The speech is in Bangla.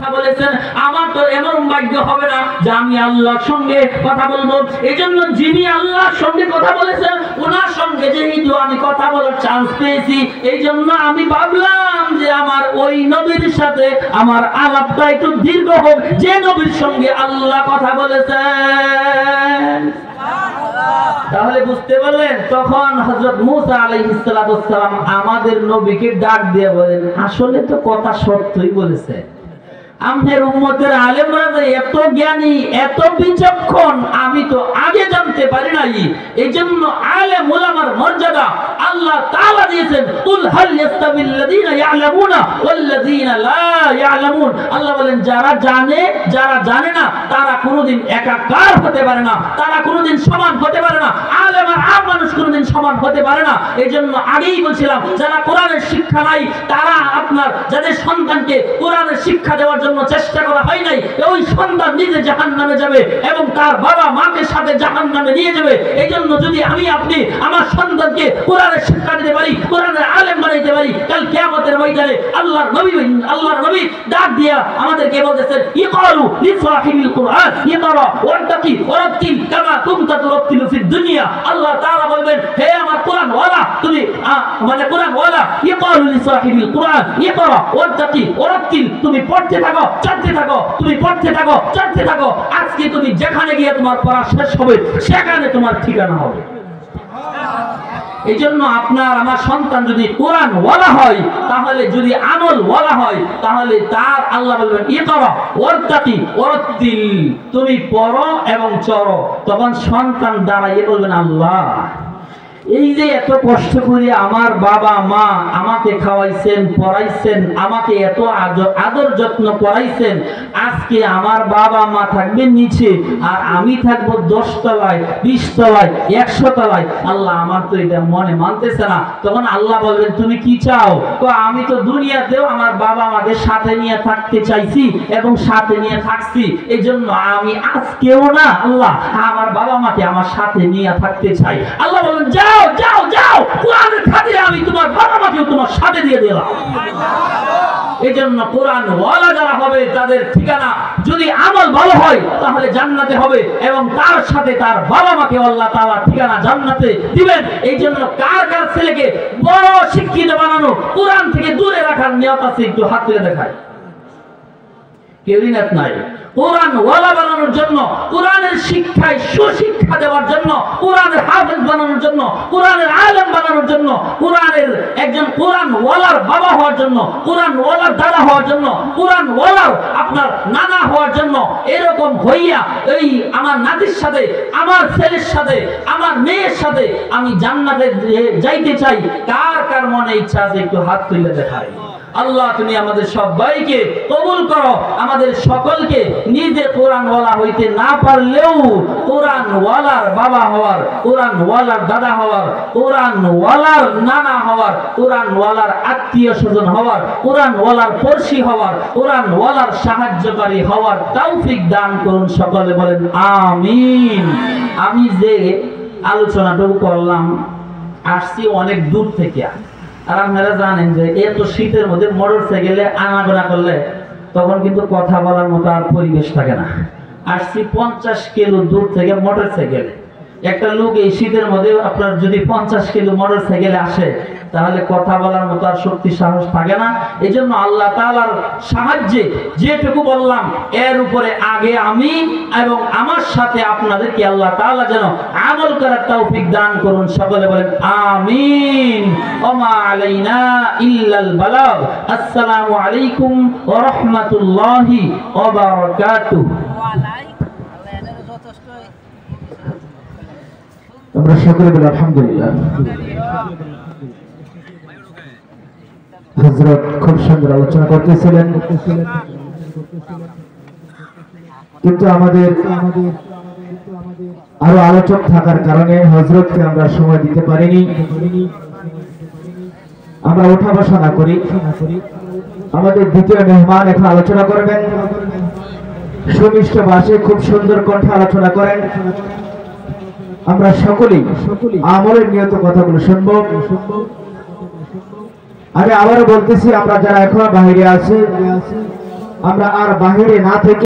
কথা বলেছেন, আমার তো এমন ভাগ্য হবে না যে আমি আল্লাহর সঙ্গে কথা বলবো। এজন্য যিনি আল্লাহর সঙ্গে কথা বলেছেন ওনার সঙ্গে যেহেতু আমি কথা বলার চান্স পেয়েছি, এই জন্য আমি ভাবলাম যে আমার ওই নবীর সাথে আমার আলাপটা একটু দীর্ঘ হোক, যে নবীর সঙ্গে আল্লাহ কথা বলেছেন। তাহলে বুঝতে পারলেন, তখন হযরত মুসা আলাইহিস সালাম আমাদের নবীকে ডাক দিয়ে বলেন, আসলে তো কথা সত্যই বলেছে। আমাদের উম্মতের আলেমরা যে এত জ্ঞানী, এত বিচক্ষণ আমি তো আগে জানতে পারি নাই। এইজন্য আলেম উলামার মর্যাদা আল্লাহ তাআলা দিয়েছেন, কুল হাল ইয়াস্তাবিল্লাযীনা ইয়ালামুনা ওয়াল্লাযীনা লা ইয়ালামুন। আল্লাহ বলেন যারা জানে, যারা জানে না তারা কোনোদিন একাকার হতে পারে না, তারা কোনোদিন সমান হতে পারে না। আলেম আর আম মানুষ কোনোদিন সমান হতে পারে না। এইজন্য আগেই বলছিলাম, যারা কোরআনের শিক্ষা নাই তারা আপনার যাদের সন্তানকে কোরআনের শিক্ষা দেওয়ার জন্য চেষ্টা করা হয় নাই, ওই সন্তান নিজে জাহান্নামে যাবে এবং তার বাবা মাকে সাথে জাহান্নামে নিয়ে যাবে। এইজন্য যদি আমি আপনি আমার সন্তানকে কোরআনের শিক্ষা দিতে পারি, কোরআনের আলেম বানাইতে পারি, কাল কিয়ামতের ময়দানে আল্লাহর নবী ডাক দিয়া আমাদেরকে বলতেছেন, ইকরাউ লিসাহিবিল কুরআন ইকরা ওয়াত্তাকি ওয়ারাত্তিল কামা কুনতা তুরাত্তিলু ফিদ দুনিয়া। আল্লাহ তাআলা বলবেন, হে আমার কোরআন ওয়ালা, তুমি মানে কোরআন ওয়ালা, ইকরাউ লিসাহিবিল কুরআন ইকরা ওয়াত্তাকি ওয়ারাত্তিল, তুমি পড়তে থাকো, চলতে থাকো, তুমি পড়তে থাকো, চলতে থাকো। আজকে তুমি যেখানে গিয়ে তোমার পড়া শেষ হবে সেখানে তোমার ঠিকানা হবে। এই জন্য আপনার আমার সন্তান যদি কোরআন ওয়ালা হয়, তাহলে যদি আমল ওয়ালা হয়, তাহলে তার আল্লাহ বলবেন ইকরা ওয়াত্তাকি ওয়ারাত্তিল, তুমি পড়ো এবং চলো। তখন সন্তান দাঁড়াইয়ে বলবেন, আল্লাহ এই যে এত কষ্ট করে আমার বাবা মা আমাকে খাওয়াইছেন, পড়াইছেন, আমাকে এত আদর যত্ন করাইছেন, আজকে আমার বাবা মা থাকবে নিচে আর আমি থাকবো 10 তলায়, 20 তলায়, 100 তলায়। আল্লাহ আমার তো এটা মনে মানতেছে না। তখন আল্লাহ বলবেন, তুমি কি চাও? তো আমি তো দুনিয়াতেও আমার বাবা মাকে সাথে নিয়ে থাকতে চাইছি এবং সাথে নিয়ে থাকছি, এই জন্য আমি আজকেও না আল্লাহ আমার বাবা মাকে আমার সাথে নিয়ে থাকতে চাই। আল্লাহ বলেন, যাও যাও যাও, কোরআনের খাতিরে আমি তোমার বাবা মাকেও তোমার সাথে দিয়ে দিলাম। এই জন্য কোরআন ওয়ালা যারা হবে তাদের ঠিকানা যদি আমল ভালো হয় তাহলে জান্নাতে হবে এবং তার সাথে তার বাবা মাকে আল্লাহ তাআলা ঠিকানা জান্নাতে দিবেন। এই জন্য কার কার ছেলেকে বড় শিক্ষিত বানানো, কোরআন থেকে দূরে রাখার নিয়ত আছে? একটু হাত তুলে দেখায়। কেউই নিয়ত নাই। কোরআন ওয়ালা বানানোর জন্য, কোরআনের শিক্ষায় সুশিক্ষা দেওয়ার জন্য, কোরআনের হাফেজ বানানোর জন্য, কোরআনের আলেম বানানোর জন্য, কোরআনের একজন কোরআন ওয়ালার বাবা হওয়ার জন্য, কোরআন ওয়ালার দাদা হওয়ার জন্য, কোরআন ওয়ালার আপনার নানা হওয়ার জন্য, এরকম হইয়া এই আমার নাতির সাথে, আমার ছেলের সাথে, আমার মেয়ের সাথে আমি জান্নাতে যাইতে চাই। কার কার মনে ইচ্ছা আছে একটু হাত তুলে দেখায়। আল্লাহ তুমি আমাদের সবাইকে কবুল করো, আমাদের সকলকে নিজে কোরআন ওয়ালা হইতে না পারলেও কোরআন ওয়ালার বাবা হওয়ার, কোরআন ওয়ালার দাদা হওয়ার, কোরআন ওয়ালার নানা হওয়ার, কোরআন ওয়ালার আত্মীয় স্বজন হওয়ার, কোরআন ওয়ালার পড়শি হওয়ার, কোরআন ওয়ালার সাহায্যকারী হওয়ার তৌফিক দান করুন। সকলে বলেন আমিন। আমি যে আলোচনাটুকু করলাম আসছি অনেক দূর থেকে, আর আপনারা জানেন যে এত শীতের মধ্যে মোটর সাইকেলে আনাগোনা করলে তখন কিন্তু কথা বলার মতো আর পরিবেশ থাকে না। আসছি 50 কিলো দূর থেকে মোটর সাইকেলে। একটা লোক এই শীতের মধ্যে আপনার যদি 50 কিলো মোটর সাইকেলে আসে তাহলে কথা বলার মতো আর শক্তি সাহস থাকে না। এই জন্য আল্লাহ তাআলার সাহায্যে যেটুকু বললাম এর উপরে আগে আমি এবং আমার সাথে আপনাদেরকে আল্লাহ তাআলা যেন আমল করার তৌফিক দান করুন। সকলে বলেন আমিন। ওমা আলাইনা ইল্লাল বালাগ। আসসালামু আলাইকুম ওয়া রাহমাতুল্লাহি ওয়া বারাকাতুহু। আমরা সকলে বলি আলহামদুলিল্লাহ। হযরত খুব সুন্দর আলোচনা করতেছিলেন, কিন্তু আমাদের আরো আলোচক থাকার কারণে হযরতকে আমরা সময় দিতে পারিনি। আমরা ওঠা বসা না করি। আমাদের দ্বিতীয় মেহমান এখন আলোচনা করবেন, সুমিষ্ট ভাষায় খুব সুন্দর কণ্ঠে আলোচনা করেন। আমরা সকলেই আমলের নিয়ত কথাগুলো শুনবো। আমি আবারও বলতেছি, আমরা যারা এখন বাইরে আছে আমরা আর বাহিরে না থেকে